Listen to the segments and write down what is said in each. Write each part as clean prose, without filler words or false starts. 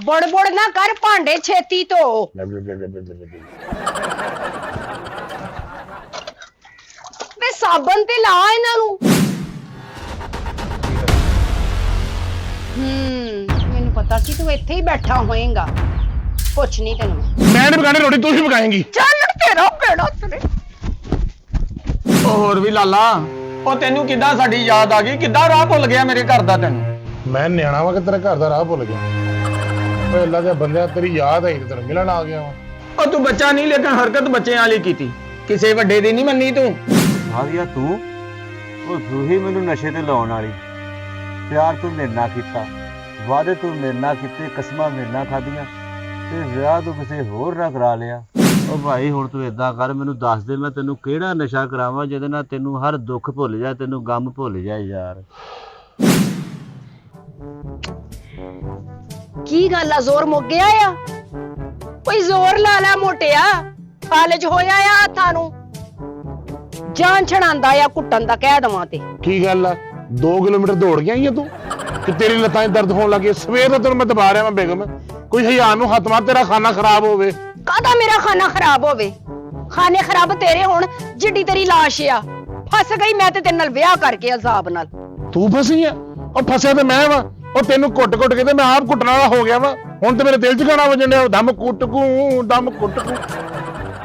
बड़ ना कर भांडे छेती तो वे साबन ते ला इन्हां नूं। मैनूं पता सी तू इत्थे ही बैठा होएगा। कुछ नहीं तेनूं मैं नहीं पकानी रोटी, तू ही पकाएंगी। चल तेरा बेड़ा तेरे ਹੋਰ ਵੀ ਲਾਲਾ ਉਹ ਤੈਨੂੰ ਕਿੱਦਾਂ ਸਾਡੀ ਯਾਦ ਆ ਗਈ, ਕਿੱਦਾਂ ਰਾਹ ਭੁੱਲ ਗਿਆ ਮੇਰੇ ਘਰ ਦਾ ਤੈਨੂੰ। मैं न्याणा वा कि तेरे घर दा राह भुल गया। ओए अल्लाह दे बंदे तेरी याद आई तेरे मिलन आ गया वा। ਉਹ ਤੂੰ ਬੱਚਾ ਨਹੀਂ ਲੇਕਿਨ ਹਰਕਤ ਬੱਚਿਆਂ ਵਾਲੀ ਕੀਤੀ, ਕਿਸੇ ਵੱਡੇ ਦੀ ਨਹੀਂ ਮੰਨੀ ਤੂੰ। ਆ ਗਿਆ ਤੂੰ, ਉਹ ਤੂੰ ਹੀ ਮੈਨੂੰ ਨਸ਼ੇ ਤੇ ਲਾਉਣ ਵਾਲੀ। ਪਿਆਰ ਤੂੰ ਮੇਰੇ ਨਾਲ ਕੀਤਾ, ਵਾਅਦੇ ਤੂੰ ਮੇਰੇ ਨਾਲ ਕੀਤੇ, ਕਸਮਾਂ ਮੇਰੇ ਨਾਲ ਖਾਧੀਆਂ ਤੇ ਵਿਆਹ ਤੂੰ ਕਿਸੇ ਹੋਰ ਨਾਲ ਕਰਾ ਲਿਆ। ਉਹ ਭਾਈ ਹੁਣ ਤੂੰ ਏਦਾਂ ਕਰ, ਮੈਨੂੰ ਦੱਸ ਦੇ ਮੈਂ ਤੈਨੂੰ ਕਿਹੜਾ ਨਸ਼ਾ ਕਰਾਵਾਂ ਜਿਹਦੇ ਨਾਲ ਤੈਨੂੰ ਹਰ ਦੁੱਖ ਭੁੱਲ ਜਾ, ਤੈਨੂੰ ਗਮ ਭੁੱਲ ਜਾ ਯਾਰ। की गल आ जोर मुक गया आ? कोई जोर ला ला मोटिया, कालेज होया आ हत्थां नूं जान छड़ांदा आ कुट्टन दा कह दवां ते। की गल आ 2 किलोमीटर दौड़ गया ही तू कि तेरी लत्तां दर्द होने लगी। सवेर दा तैनूं मैं दबा रहा मैं बेगम, कोई हज़ार नूं हत्थ मार तेरा खाना खराब होवे। कादा मेरा खाना खराब होवे? खाने खराब तेरे होण जिड्डी तेरी लाश आ। फस गई मैं ते तेरे नाल विआह करके अजाब नाल। तू फसी है और फसिया ते मैं वा। ਉਹ ਤੈਨੂੰ ਕੁੱਟ-ਕੁੱਟ ਕੇ ਤੇ ਮੈਂ ਆਪ ਕੁੱਟਣ ਵਾਲਾ ਹੋ ਗਿਆ ਵਾ। ਹੁਣ ਤੇ ਮੇਰੇ ਦਿਲ 'ਚ ਗਾਣਾ ਵੱਜਣ ਡਿਆ, ਦਮ ਕੁੱਟ ਕੂ ਦਮ ਕੁੱਟ ਕੂ।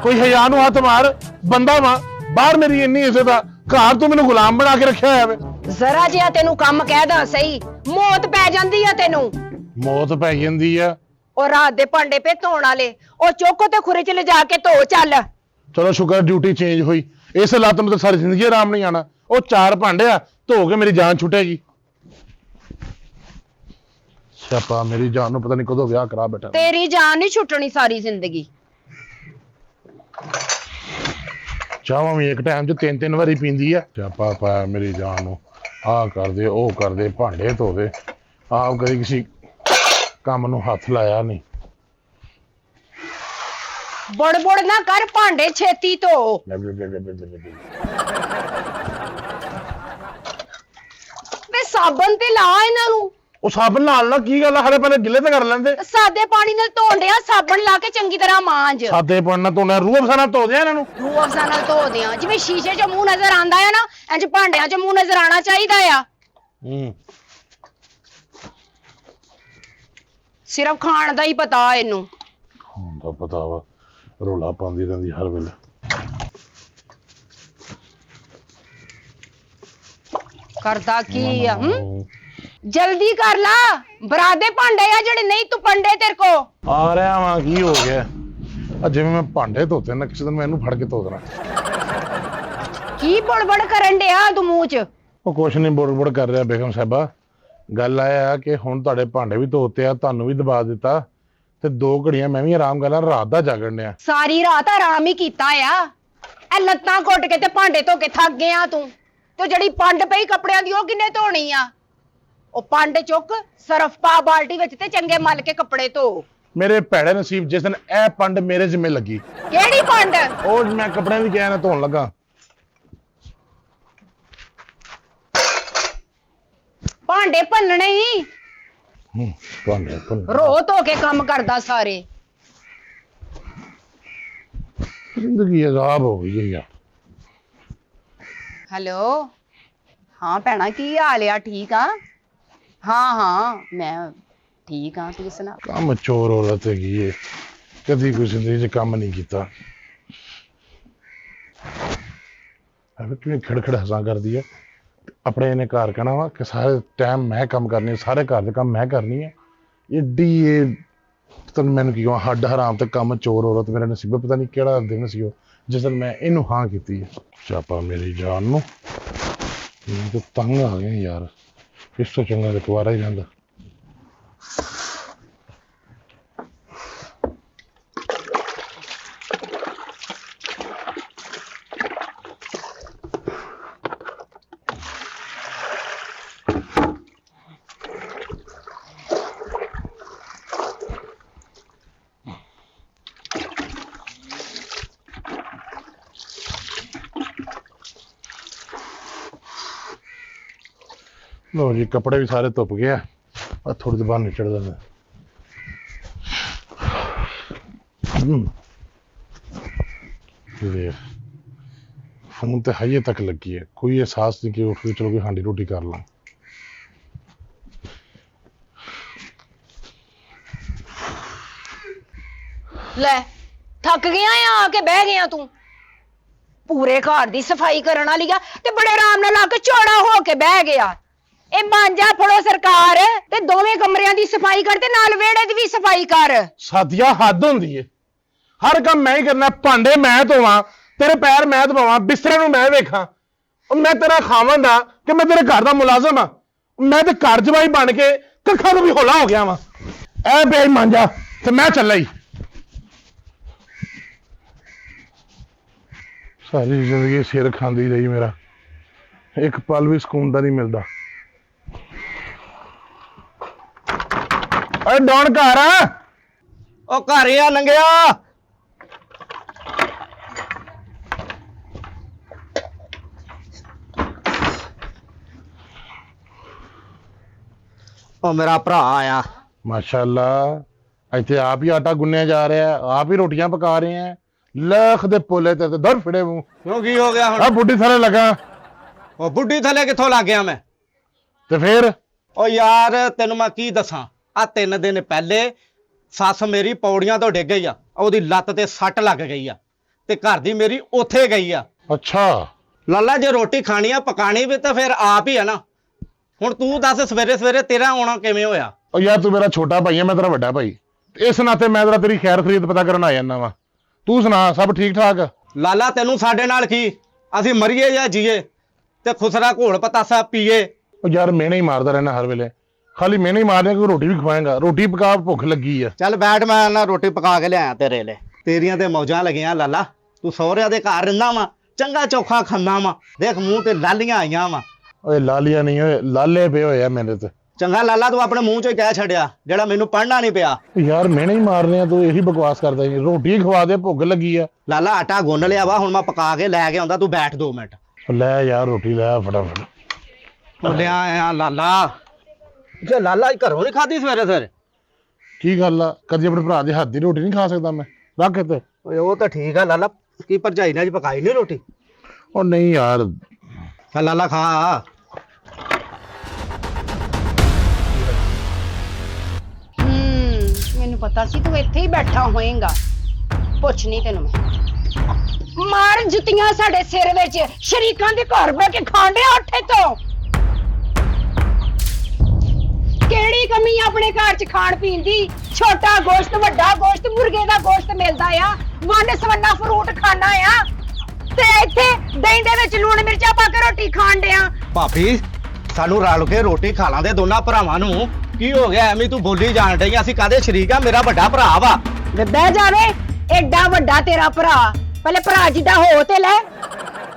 ਕੋਈ ਹਯਾ ਨੂੰ ਹੱਥ ਮਾਰ, ਬੰਦਾ ਵਾ ਬਾਹਰ ਮੇਰੀ ਇੰਨੀ ਇੱਜ਼ਤ ਆ, ਘਰ ਤੂੰ ਮੈਨੂੰ ਗੁਲਾਮ ਬਣਾ ਕੇ ਰੱਖਿਆ ਹੋਇਆ ਵੇ। ਜ਼ਰਾ ਜਿਹਾ ਤੈਨੂੰ ਕੰਮ ਕਹਿਦਾ ਸਹੀ, ਮੌਤ ਪੈ ਜਾਂਦੀ ਆ ਤੈਨੂੰ। ਮੌਤ ਪੈ ਜਾਂਦੀ ਆ। ਉਹ ਰਾਤ ਦੇ ਭਾਂਡੇ ਪੇ ਧੋਣ ਵਾਲੇ, ਉਹ ਚੁੱਕ ਤੇ ਖੁਰੇ 'ਚ ਲਿਜਾ ਕੇ ਧੋ ਚੱਲ। ਚਲੋ ਸ਼ੁਕਰ ਡਿਊਟੀ ਚੇਂਜ ਹੋਈ, ਇਸ ਲੱਤ ਨੂੰ ਤਾਂ ਸਾਰੀ ਜ਼ਿੰਦਗੀ ਆਰਾਮ ਨਹੀਂ ਆਣਾ। ਉਹ 4 ਭਾਂਡੇ ਆ ਧੋ ਕੇ ਮੇਰੀ ਜਾਨ ਛੁੱਟੇਗੀ। ਸਿਆਪਾ ਮੇਰੀ ਜਾਨ ਨੂੰ ਪਤਾ ਨਹੀਂ ਕਦੋਂ ਵਿਆਹ ਕਰਾ ਬੈਠਾ। ਤੇਰੀ ਜਾਨ ਨਹੀਂ ਛੁੱਟਣੀ ਸਾਰੀ ਜ਼ਿੰਦਗੀ। ਚਾਹਾਂ ਵੀ ਇੱਕ ਟਾਈਮ 'ਚ 3-3 ਵਾਰੀ ਪੀਂਦੀ ਆ। ਸਿਆਪਾ ਪਾਇਆ ਮੇਰੀ ਜਾਨ ਨੂੰ, ਆਹ ਕਰਦੇ ਉਹ ਕਰਦੇ, ਭਾਂਡੇ ਧੋਦੇ, ਆਪ ਕਦੇ ਕਿਸੇ ਕੰਮ ਨੂੰ ਹੱਥ ਲਾਇਆ ਨਹੀਂ। ਬੜ ਨਾ ਕਰ ਭਾਂਡੇ ਛੇਤੀ ਧੋ। ਵੇ ਸਾਬਨ ਤੇ ਲਾ ਇਹਨਾਂ ਨੂੰ। ਉਹ ਸਾਬਣ ਨਾਲ ਨਾ ਕੀ ਗੱਲ ਆ, ਹਲੇ ਪਹਿਲੇ ਗਿੱਲੇ ਤੇ ਕਰ ਲੈਂਦੇ। ਸਾਦੇ ਪਾਣੀ ਨਾਲ ਧੋਣ ਡਿਆ, ਸਾਬਣ ਲਾ ਕੇ ਚੰਗੀ ਤਰ੍ਹਾਂ ਮਾਂਜ। ਸਾਦੇ ਪਾਣੀ ਨਾਲ ਧੋਣਾ, ਰੂਹ ਅਫਜ਼ਾ ਨਾਲ ਧੋ ਦਿਆਂ ਇਹਨਾਂ ਨੂੰ। ਰੂਹ ਅਫਜ਼ਾ ਨਾਲ ਧੋ ਦਿਆਂ, ਜਿਵੇਂ ਸ਼ੀਸ਼ੇ 'ਚ ਮੂੰਹ ਨਜ਼ਰ ਆਂਦਾ ਆ ਨਾ, ਇੰਜ ਭਾਂਡਿਆਂ 'ਚ ਮੂੰਹ ਨਜ਼ਰ ਆਣਾ ਚਾਹੀਦਾ ਆ। ਸਿਰਫ ਖਾਣ ਦਾ ਹੀ ਪਤਾ ਇਹਨੂੰ। ਖਾਣ ਦਾ ਪਤਾ ਵਾ, ਰੋਲਾ ਪਾਉਂਦੀ ਰਹਿੰਦੀ ਹਰ ਵੇਲੇ। ਕਰਦਾ ਕੀ ਆ? ਜਲਦੀ ਕਰ ਲਾ, ਬਰਾਦੇ ਭਾਂਡੇ ਆ ਜਿਹੜੇ ਨਹੀਂ ਤੂੰ ਪੰਡੇ ਤੇਰੇ ਕੋ। ਆ ਰਿਹਾ ਵਾਂ, ਕੀ ਹੋ ਗਿਆ? ਆ ਜਿਵੇਂ ਮੈਂ ਭਾਂਡੇ ਧੋਤੇ ਨਾ, ਕਿਸੇ ਦਿਨ ਮੈਂ ਇਹਨੂੰ ਫੜ ਕੇ ਧੋ ਦੇਣਾ। ਕੀ ਬੜਬੜ ਕਰਨ ਡਿਆ ਤੂੰ ਮੂੰਹ 'ਚ? ਉਹ ਕੁਛ ਨਹੀਂ ਬੁੜ ਕਰ ਰਿਹਾ ਬੇਗਮ ਸਾਹਿਬਾ। ਗੱਲ ਇਹ ਆ ਕਿ ਹੁਣ ਤੁਹਾਡੇ ਭਾਂਡੇ ਵੀ ਧੋਤੇ ਆ, ਤੁਹਾਨੂੰ ਵੀ ਦਬਾ ਦਿੱਤਾ ਤੇ 2 ਘੜੀਆਂ ਮੈਂ ਵੀ ਆਰਾਮ ਕਰ ਲਾਂ, ਰਾਤ ਦਾ ਜਾਗਣ ਡਿਆ। ਸਾਰੀ ਰਾਤ ਆਰਾਮ ਹੀ ਕੀਤਾ ਆ। ਇਹ ਲੱਤਾਂ ਘੁੱਟ ਕੇ ਤੇ ਭਾਂਡੇ ਧੋ ਕੇ ਥੱਕ ਗਿਆ ਤੂੰ। ਤੇ ਜਿਹੜੀ ਪੰਡ ਪਈ ਕੱਪੜਿਆਂ ਦੀ, ਉਹ ਕਿੰਨੇ ਧੋਣੀ ਆ? ਉਹ ਪੰਡ ਚੁੱਕ, ਸਰਫ ਪਾ ਬਾਲਟੀ ਵਿੱਚ ਤੇ ਚੰਗੇ ਮਲ ਕੇ ਕੱਪੜੇ ਧੋ। ਮੇਰੇ ਭੈੜੇ ਨਸੀਬ ਜਿਸ ਦਿਨ ਇਹ ਪੰਡ ਮੇਰੇ ਜ਼ਿੰਮੇ ਲੱਗੀ। ਕਿਹੜੀ ਪੰਡ? ਉਹ ਮੈਂ ਕੱਪੜਿਆਂ ਦੀ ਕਿਹਾ ਨਾ ਧੋਣ ਲੱਗਾ। ਭਾਂਡੇ ਭੰਨਣੇ ਹੀ ਭਾਂਡੇ ਰੋ ਧੋ ਕੇ ਕੰਮ ਕਰਦਾ ਸਾਰੇ। ਜ਼ਿੰਦਗੀ ਅਜ਼ਾਬ ਹੋ ਗਈ ਹੈ ਯਾਰ। ਹੈਲੋ, ਹਾਂ ਭੈਣਾ ਕੀ ਹਾਲ ਆ? ਠੀਕ ਆ? ਹਾਂ ਮੈਂ ਠੀਕ ਆ, ਤੂੰ ਸੁਣਾ? ਕੰਮ ਚੋਰ ਔਰਤ ਹੈਗੀ ਏ, ਕਦੀ ਕੋਈ ਜ਼ਿੰਦਗੀ 'ਚ ਕੰਮ ਨਹੀਂ ਕੀਤਾ। ਐਵੇਂ ਕਿਵੇਂ ਖੜਖੜ ਹੱਸਾਂ ਕਰਦੀ ਹੈ। ਆਪਣੇ ਇਹਨੇ ਘਰ ਕਹਿਣਾ ਵਾ ਕਿ ਸਾਰੇ ਟਾਈਮ ਮੈਂ ਕੰਮ ਕਰਨੀ, ਸਾਰੇ ਘਰ ਦੇ ਕੰਮ ਮੈਂ ਕਰਨੀ ਹੈ। ਏਡੀ ਇਹ ਤੈਨੂੰ ਮੈਨੂੰ ਕੀ ਕਹਾਂ, ਹੱਡ ਹਰਾਮ ਤੇ ਕੰਮ ਚੋਰ ਔਰਤ ਮੇਰੇ ਨਸੀਬੇ। ਪਤਾ ਨਹੀਂ ਕਿਹੜਾ ਦਿਨ ਸੀ ਉਹ ਜਿਸ ਦਿਨ ਮੈਂ ਇਹਨੂੰ ਹਾਂ ਕੀਤੀ ਹੈ। ਚਾਪਾ ਮੇਰੀ ਜਾਨ ਨੂੰ, ਮੈਂ ਤਾਂ ਤੰਗ ਆ ਗਿਆ ਯਾਰ। ਇਸ ਤੋਂ ਚੰਗਾ ਤੇ ਕੁਆਰਾ ਹੀ ਰਹਿੰਦਾ। लो जी, कपड़े भी सारे धुप गए, थोड़ी देर बाद निचड़ देना। ਵੇਖ ਫੋਨ ਤੇ ਹਜੇ ਤੱਕ ਲੱਗੀ ਹੈ, ਕੋਈ ਅਹਿਸਾਸ ਨਹੀਂ ਕਿ ਉੱਠ ਕੇ ਚਲੋ ਕੋਈ ਹਾਂਡੀ ਰੋਟੀ ਕਰ ਲਾਂ। ਲੈ ਥੱਕ ਗਿਆ ਆ ਕੇ ਬਹਿ ਗਿਆ ਤੂੰ। ਪੂਰੇ ਘਰ ਦੀ ਸਫਾਈ ਕਰਨ ਵਾਲੀ ਆ ਤੇ ਬੜੇ ਆਰਾਮ ਨਾਲ ਆ ਕੇ ਚੌੜਾ ਹੋ ਕੇ ਬਹਿ ਗਿਆ। ਇਹ ਮਾਂਜਾ ਫੜੋ ਸਰਕਾਰ ਤੇ ਦੋਵੇਂ ਕਮਰਿਆਂ ਦੀ ਸਫਾਈ ਕਰ ਤੇ ਨਾਲ ਵਿਹੜੇ ਦੀ ਵੀ ਸਫਾਈ ਕਰ। ਸਾਥੀਆ ਹੱਦ ਹੁੰਦੀ ਏ, ਹਰ ਕੰਮ ਮੈਂ ਹੀ ਕਰਨਾ, ਭਾਂਡੇ ਮੈਂ ਧੋਵਾਂ, ਤੇਰੇ ਪੈਰ ਮੈਂ ਧਵਾਵਾਂ, ਬਿਸਤਰੇ ਨੂੰ ਮੈਂ ਵੇਖਾਂ। ਉਹ ਮੈਂ ਤੇਰਾ ਖਾਵੰਦ ਆ ਕਿ ਮੈਂ ਤੇਰੇ ਘਰ ਦਾ ਮੁਲਾਜ਼ਮ ਆ? ਮੈਂ ਤੇ ਘਰ ਜਵਾਈ ਬਣ ਕੇ ਕੱਖਾਂ ਤੋਂ ਵੀ ਹੌਲਾ ਹੋ ਗਿਆ ਵਾਂ। ਐ ਬੇ ਮਾਂਜਾ ਤੇ ਮੈਂ ਚੱਲਾ ਹੀ। ਸਾਰੀ ਜ਼ਿੰਦਗੀ ਸਿਰ ਖਾਂਦੀ ਰਹੀ ਮੇਰਾ, ਇੱਕ ਪਲ ਵੀ ਸਕੂਨ ਦਾ ਨਹੀਂ ਮਿਲਦਾ। ਓਏ ਡੌਨ ਘਰ ਆ? ਉਹ ਘਰ ਆ ਲੰਘਿਆ। ਉਹ ਮੇਰਾ ਭਰਾ ਆਇਆ। ਮਾਸ਼ਾਅੱਲਾ, ਇੱਥੇ ਆਪ ਹੀ ਆਟਾ ਗੁੰਨਿਆ ਜਾ ਰਿਹਾ ਹੈ, ਆਪ ਹੀ ਰੋਟੀਆਂ ਪਕਾ ਰਹੇ ਹੈ। ਲੱਖ ਦੇ ਪੋਲੇ ਤੇ ਦਰ ਫਿੜੇ ਮੂੰਹ। ਕਿਉਂ ਕੀ ਹੋ ਗਿਆ ਹੁਣ? ਆ ਬੁੱਢੀ ਥਲੇ ਲਗਾ। ਉਹ ਬੁੱਢੀ ਥੱਲੇ ਕਿੱਥੋਂ ਲੱਗ ਗਿਆ ਮੈਂ? ਤੇ ਫੇਰ ਉਹ ਯਾਰ ਤੈਨੂੰ ਮੈਂ ਕੀ ਦੱਸਾਂ, ਆ 3 ਦਿਨ ਪਹਿਲੇ ਸੱਸ ਮੇਰੀ ਪੌੜੀਆਂ ਤੋਂ ਡਿੱਗ ਗਈ ਆ, ਉਹਦੀ ਲੱਤ ਤੇ ਸੱਟ ਲੱਗ ਗਈ ਆ ਤੇ ਘਰ ਦੀ ਮੇਰੀ ਉੱਥੇ ਗਈ ਆ। ਅੱਛਾ ਲਾਲਾ ਜੇ ਰੋਟੀ ਖਾਣੀ ਆ ਪਕਾਣੀ ਵੀ ਤਾਂ ਫਿਰ ਆਪ ਹੀ ਆ ਨਾ। ਹੁਣ ਤੂੰ ਦੱਸ ਸਵੇਰੇ ਸਵੇਰੇ ਤੇਰਾ ਆਉਣਾ ਕਿਵੇਂ ਹੋਇਆ? ਉਹ ਯਾਰ ਤੂੰ ਮੇਰਾ ਛੋਟਾ ਭਾਈ ਹੈ, ਮੈਂ ਤੇਰਾ ਵੱਡਾ ਭਾਈ, ਇਸ ਨਾਤੇ ਮੈਂ ਤੇਰਾ ਤੇਰੀ ਖੈਰ ਖਰੀਦ ਪਤਾ ਕਰਨ ਆ ਜਾਂਦਾ ਵਾ। ਤੂੰ ਸੁਣਾ, ਸਭ ਠੀਕ ਠਾਕ? ਲਾਲਾ ਤੈਨੂੰ ਸਾਡੇ ਨਾਲ ਕੀ, ਅਸੀਂ ਮਰੀਏ ਜਾਂ ਜੀਏ ਤੇ ਖੁਸਰਾ ਘੋਲ ਪਤਾਸਾ ਪੀਏ। ਉਹ ਯਾਰ ਮਿਹਣੇ ਹੀ ਮਾਰਦਾ ਰਹਿਣਾ ਹਰ ਵੇਲੇ, ਖਾਲੀ ਮਿਹਣੇ ਹੀ ਮਾਰਦੇ ਕੋਈ ਰੋਟੀ ਵੀ ਖਵਾਏਗਾ? ਰੋਟੀ ਪਕਾ, ਭੁੱਖ ਲੱਗੀ ਆ। ਚੱਲ ਬੈਠ, ਮੈਂ ਨਾ ਰੋਟੀ ਪਕਾ ਕੇ ਲਿਆਇਆ ਤੇਰੇ ਲਈ। ਤੇਰੀਆਂ ਤੇ ਮੌਜਾਂ ਲੱਗੀਆਂ ਲਾਲਾ, ਤੂੰ ਸਹੁਰਿਆਂ ਦੇ ਘਰ ਰਹਿੰਦਾ ਵਾ, ਚੰਗਾ ਚੋਖਾ ਖਾਂਦਾ ਵਾ, ਦੇਖ ਮੂੰਹ ਤੇ ਲਾਲੀਆਂ ਆਈਆਂ ਵਾ। ਓਏ ਲਾਲੀਆਂ ਨਹੀਂ ਓਏ, ਲਾਲੇ ਪਏ ਹੋਏ ਆ ਮੇਰੇ ਤੇ। ਚੰਗਾ ਲਾਲਾ ਤੂੰ ਆਪਣੇ ਮੂੰਹ ਚੋਂ ਹੀ ਕਹਿ ਛੱਡਿਆ ਜਿਹੜਾ ਮੈਨੂੰ ਪੜ੍ਹਨਾ ਨਹੀਂ ਪਿਆ। ਯਾਰ ਮਿਹਣੇ ਹੀ ਮਾਰਨੇ ਆ, ਤੂੰ ਇਹੀ ਬਕਵਾਸ ਕਰਦਾ ਜੀ। ਰੋਟੀ ਖਵਾ ਦੇ, ਭੁੱਖ ਲੱਗੀ ਆ। ਲਾਲਾ ਆਟਾ ਗੁੰਨ ਲਿਆ ਵਾ, ਹੁਣ ਮੈਂ ਪਕਾ ਕੇ ਲੈ ਕੇ ਆਉਂਦਾ, ਤੂੰ ਬੈਠ 2 ਮਿੰਟ। ਲੈ ਯਾਰ ਰੋਟੀ ਲੈ ਫਟਾਫਟ। ਉਹ ਲਿਆ ਆ ਲਾਲਾ। ਜੇ ਲਾਲਾ ਘਰੋਂ ਨਹੀਂ ਖਾਧੀ ਸਵੇਰੇ ਸਵੇਰੇ? ਕੀ ਗੱਲ ਆ, ਕਦੀ ਆਪਣੇ ਭਰਾ ਦੇ ਹੱਥ ਦੀ ਰੋਟੀ ਨਹੀਂ ਖਾ ਸਕਦਾ ਮੈਂ? ਰੱਖ ਇੱਥੇ। ਓਏ ਉਹ ਤਾਂ ਠੀਕ ਆ ਲਾਲਾ, ਕੀ ਭਰਜਾਈ ਨੇ ਅੱਜ ਪਕਾਈ ਨਹੀਂ ਰੋਟੀ? ਉਹ ਨਹੀਂ ਯਾਰ। ਲਾਲਾ ਖਾ। ਮੈਨੂੰ ਪਤਾ ਸੀ ਤੂੰ ਇੱਥੇ ਹੀ ਬੈਠਾ ਹੋਏਗਾ। ਪੁੱਛ ਨਹੀਂ ਤੈਨੂੰ ਮੈਂ। ਮਾਰ ਜੁੱਤੀਆਂ ਸਾਡੇ ਸਿਰ ਵਿੱਚ, ਸ਼ਰੀਕਾਂ ਦੇ ਘਰ ਬਹਿ ਕੇ ਖਾਂਡਿਆ ਉੱਠੇ ਤੋਂ। ਕਿਹੜੀ ਕਮੀ ਆਪਣੇ ਘਰ ਚ ਖਾਣ ਪੀਣ ਦੀ? ਛੋਟਾ ਗੋਸ਼ਤ, ਵੱਡਾ ਗੋਸ਼ਤ, ਮੁਰਗੇ ਦਾ ਗੋਸ਼ਤ ਮਿਲਦਾ ਆ, ਵੰਨ ਸਵੰਨਾ ਫਰੂਟ ਖਾਣਾ ਆ, ਤੇ ਇੱਥੇ ਦਹੀਂ ਦੇ ਵਿੱਚ ਲੂਣ ਮਿਰਚਾਂ ਪਾ ਕੇ ਰੋਟੀ ਖਾਣ ਡਿਆ। ਭਾਬੀ ਸਾਨੂੰ ਰਲ ਕੇ ਰੋਟੀ ਖਾ ਲਾਂਦੇ ਦੋਨਾਂ ਭਰਾਵਾਂ ਨੂੰ। ਕੀ ਹੋ ਗਿਆ ਐਵੇਂ ਤੂੰ ਬੋਲੀ ਜਾਣ ਡਈ? ਅਸੀਂ ਕਾਹਦੇ ਸ਼ਰੀਕ ਆ? ਮੇਰਾ ਵੱਡਾ ਭਰਾ ਵਾ। ਬਹਿ ਜਾਵੇ, ਐਡਾ ਵੱਡਾ ਤੇਰਾ ਭਰਾ, ਪਹਿਲੇ ਭਰਾ ਜਿੱਡਾ ਹੋ ਤੇ ਲੈ।